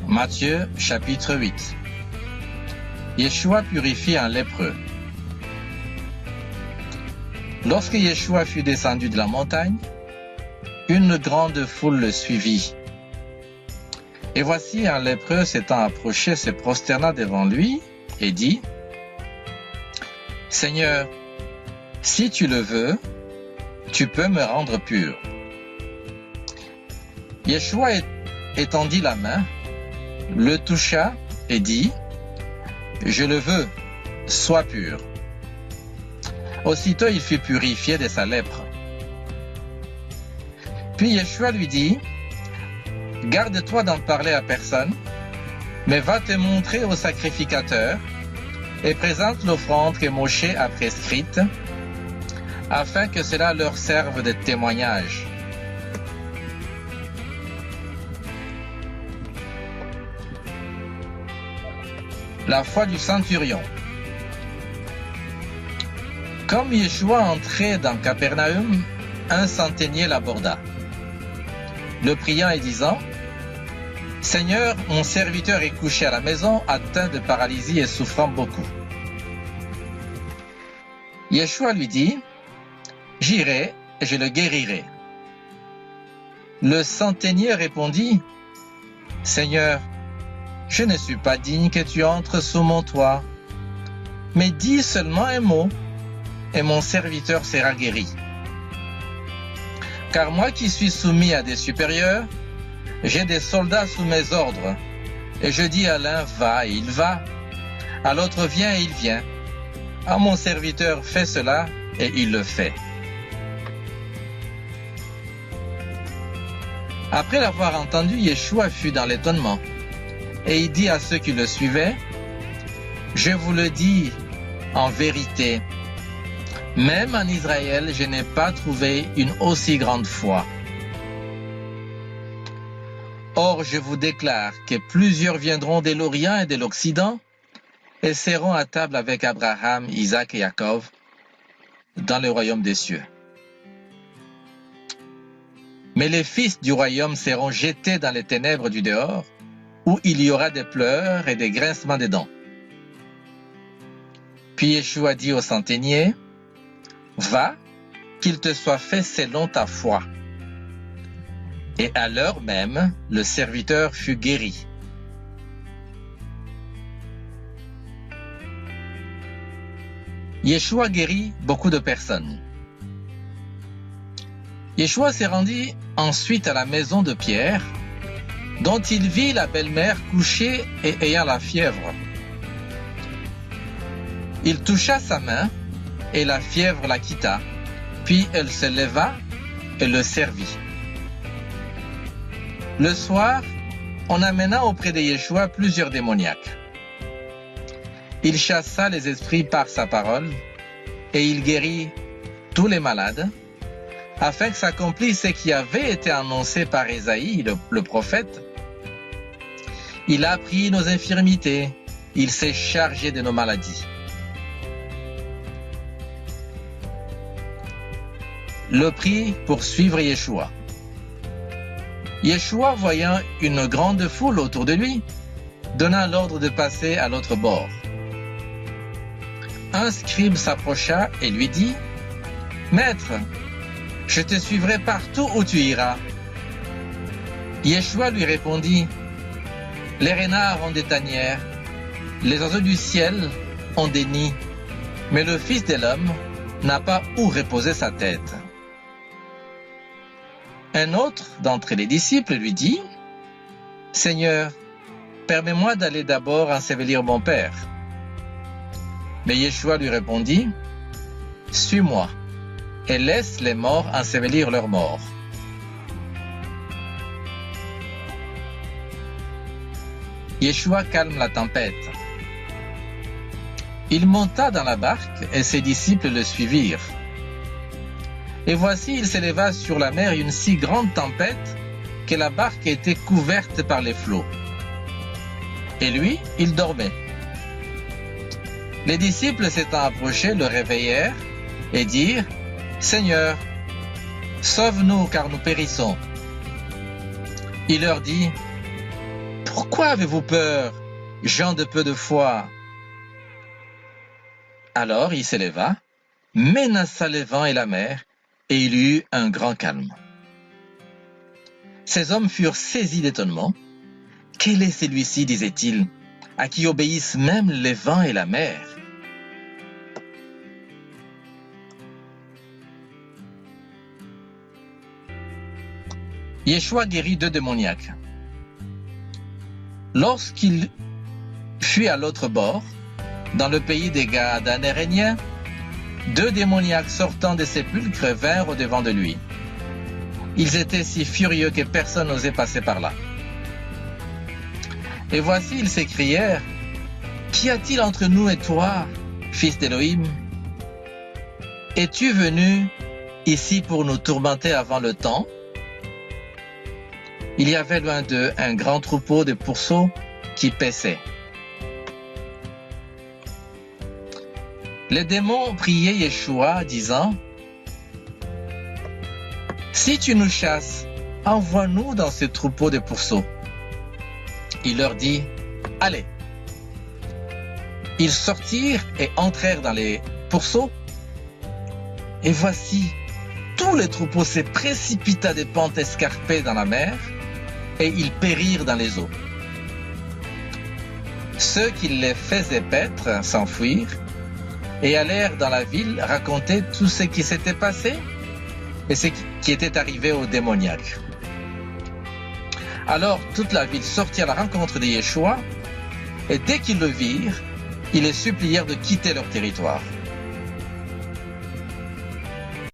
Matthieu chapitre 8. Yeshua purifie un lépreux. Lorsque Yeshua fut descendu de la montagne, une grande foule le suivit. Et voici un lépreux s'étant approché se prosterna devant lui et dit : « Seigneur, si tu le veux, tu peux me rendre pur. » Yeshua étendit la main, le toucha et dit : « Je le veux, sois pur. » Aussitôt il fut purifié de sa lèpre. Puis Yeshua lui dit : « Garde-toi d'en parler à personne, mais va te montrer au sacrificateur et présente l'offrande que Moshe a prescrite, afin que cela leur serve de témoignage. » La foi du centurion. Comme Yeshua entrait dans Capernaum, un centenier l'aborda, le priant et disant : « Seigneur, mon serviteur est couché à la maison, atteint de paralysie et souffrant beaucoup. » Yeshua lui dit : « J'irai et je le guérirai. » Le centenier répondit : « Seigneur, je ne suis pas digne que tu entres sous mon toit, mais dis seulement un mot, et mon serviteur sera guéri. Car moi qui suis soumis à des supérieurs, j'ai des soldats sous mes ordres, et je dis à l'un va et il va, à l'autre viens et il vient. À mon serviteur fais cela et il le fait. » Après l'avoir entendu, Yeshua fut dans l'étonnement, et il dit à ceux qui le suivaient : « Je vous le dis en vérité, même en Israël, je n'ai pas trouvé une aussi grande foi. Or, je vous déclare que plusieurs viendront de l'Orient et de l'Occident et seront à table avec Abraham, Isaac et Jacob dans le royaume des cieux. Mais les fils du royaume seront jetés dans les ténèbres du dehors, où il y aura des pleurs et des grincements de dents. » Puis Yeshua dit au centenier : « Va, qu'il te soit fait selon ta foi. » Et à l'heure même, le serviteur fut guéri. Yeshua guérit beaucoup de personnes. Yeshua s'est rendu ensuite à la maison de Pierre, dont il vit la belle-mère couchée et ayant la fièvre. Il toucha sa main, et la fièvre la quitta, puis elle se leva et le servit. Le soir, on amena auprès de Yeshua plusieurs démoniaques. Il chassa les esprits par sa parole, et il guérit tous les malades, afin que s'accomplisse ce qui avait été annoncé par Ésaïe, le prophète. Il a pris nos infirmités, il s'est chargé de nos maladies. Le prit pour suivre Yeshua. Yeshua, voyant une grande foule autour de lui, donna l'ordre de passer à l'autre bord. Un scribe s'approcha et lui dit : « Maître, je te suivrai partout où tu iras. » Yeshua lui répondit : « Les renards ont des tanières, les oiseaux du ciel ont des nids, mais le Fils de l'homme n'a pas où reposer sa tête. » Un autre d'entre les disciples lui dit : « Seigneur, permets-moi d'aller d'abord ensevelir mon père. » Mais Yeshua lui répondit : « Suis-moi et laisse les morts ensevelir leurs morts. » Yeshua calme la tempête. Il monta dans la barque et ses disciples le suivirent. Et voici, il s'éleva sur la mer une si grande tempête que la barque était couverte par les flots. Et lui, il dormait. Les disciples s'étant approchés le réveillèrent et dirent : « Seigneur, sauve-nous car nous périssons. » Il leur dit : « pourquoi avez-vous peur, gens de peu de foi? Alors il s'éleva, menaça les vents et la mer, et il y eut un grand calme. Ces hommes furent saisis d'étonnement. Quel est celui-ci, disaient-ils, à qui obéissent même les vents et la mer? Yeshua guérit 2 démoniaques. Lorsqu'il fut à l'autre bord, dans le pays des Gadanéréniens, 2 démoniaques sortant des sépulcres vinrent au-devant de lui. Ils étaient si furieux que personne n'osait passer par là. Et voici, ils s'écrièrent, « Qu'y a-t-il entre nous et toi, fils d'Élohim? Es-tu venu ici pour nous tourmenter avant le temps? » Il y avait loin d'eux un grand troupeau de pourceaux qui paissaient. Les démons priaient Yeshua, disant, « Si tu nous chasses, envoie-nous dans ce troupeau de pourceaux. » Il leur dit, « Allez. » Ils sortirent et entrèrent dans les pourceaux. Et voici, tout le troupeau se précipita des pentes escarpées dans la mer, et ils périrent dans les eaux. Ceux qui les faisaient paître s'enfuirent, et allèrent dans la ville raconter tout ce qui s'était passé et ce qui était arrivé aux démoniaques. Alors toute la ville sortit à la rencontre de Yeshua, et dès qu'ils le virent, ils les supplièrent de quitter leur territoire.